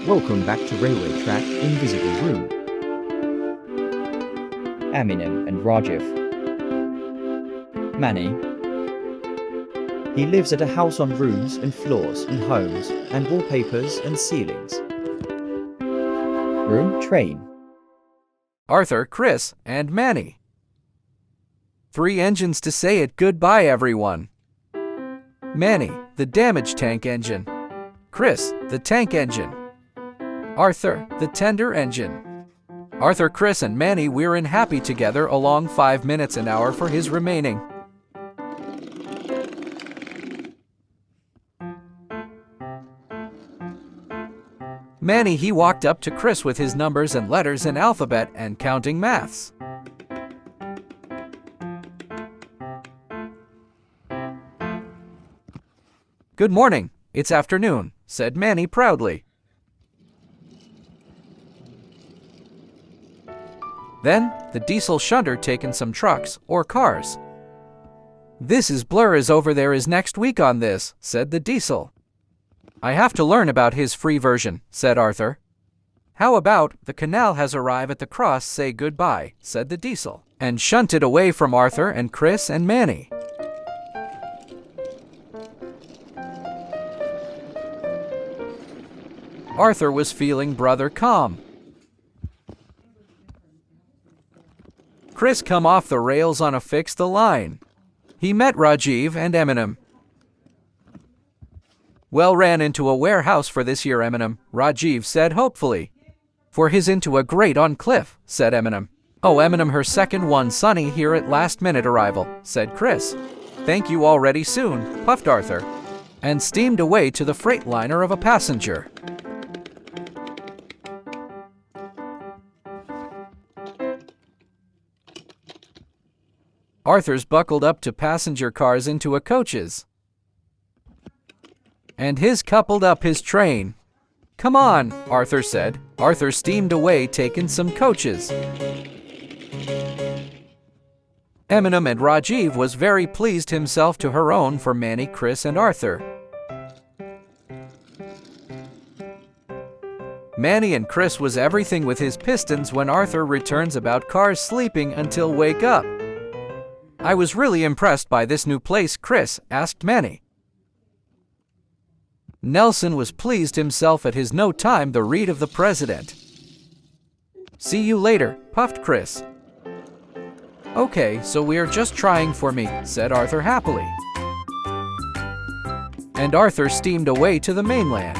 Welcome back to Railway Track Invisible Room. Eminem and Rajiv. Manny. He lives at a house on rooms and floors and homes and wallpapers and ceilings. Room train. Arthur, Chris, and Manny. 3 engines to say it goodbye, everyone. Manny, the damaged tank engine. Chris, the tank engine. Arthur, the tender engine. Arthur, Chris, and Manny, we're in happy together along 5 minutes an hour for his remaining. Manny, he walked up to Chris with his numbers and letters and alphabet and counting maths. Good morning, it's afternoon, said Manny proudly. Then, the diesel shunter taken some trucks, or cars. This is Blur is over there is next week on this, said the diesel. I have to learn about his free version, said Arthur. How about the canal has arrived at the cross say goodbye, said the diesel, and shunted away from Arthur and Chris and Manny. Arthur was feeling brother calm. Chris come off the rails on a fixed the line. He met Rajiv and Eminem. Well, ran into a warehouse for this year, Eminem, Rajiv said hopefully. For his into a great on Cliff, said Eminem. Oh, Eminem her second one sunny here at last minute arrival, said Chris. Thank you already soon, puffed Arthur, and steamed away to the freight liner of a passenger. Arthur's buckled up to passenger cars into a coaches. And his coupled up his train. Come on, Arthur said. Arthur steamed away taking some coaches. Eminem and Rajiv was very pleased himself to her own for Manny, Chris, and Arthur. Manny and Chris was everything with his pistons when Arthur returns about cars sleeping until wake up. I was really impressed by this new place, Chris, asked Manny. Nelson was pleased himself at his no time the read of the president. See you later, puffed Chris. Okay, so we're just trying for me, said Arthur happily. And Arthur steamed away to the mainland.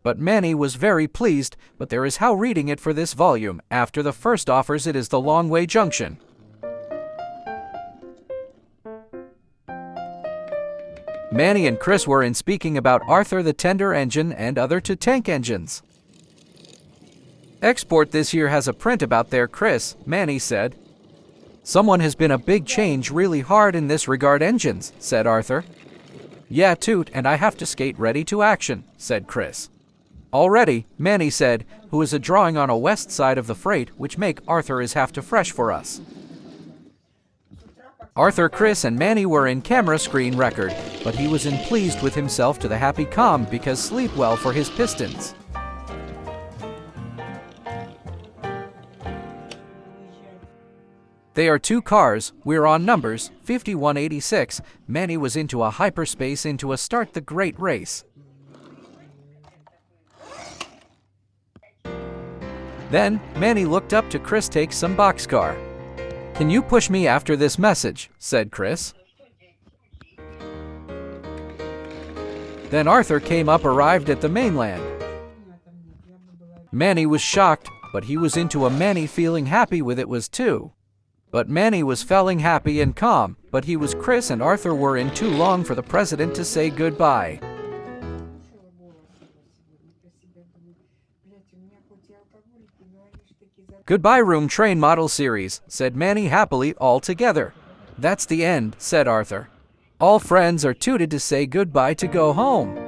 But Manny was very pleased, but there is how reading it for this volume. After the first offers it is the long way junction. Manny and Chris were in speaking about Arthur the tender engine and other to tank engines. Export this year has a print about there, Chris, Manny said. Someone has been a big change really hard in this regard engines, said Arthur. Yeah, toot, and I have to skate ready to action, said Chris. Already, Manny said, who is a drawing on a west side of the freight, which make Arthur is have to fresh for us. Arthur, Chris, and Manny were in camera screen record, but he was in pleased with himself to the happy calm because sleep well for his pistons. They are 2 cars, we're on numbers, 5186, Manny was into a hyperspace into a start the great race. Then, Manny looked up to Chris take some boxcar. Can you push me after this message, said Chris. Then Arthur came up arrived at the mainland. Manny was shocked, but he was into a Manny feeling happy with it was too. But Manny was feeling happy and calm, but he was Chris and Arthur were in too long for the president to say goodbye. Goodbye room train model series, said Manny happily all together. That's the end, said Arthur. All friends are tooted to say goodbye to go home.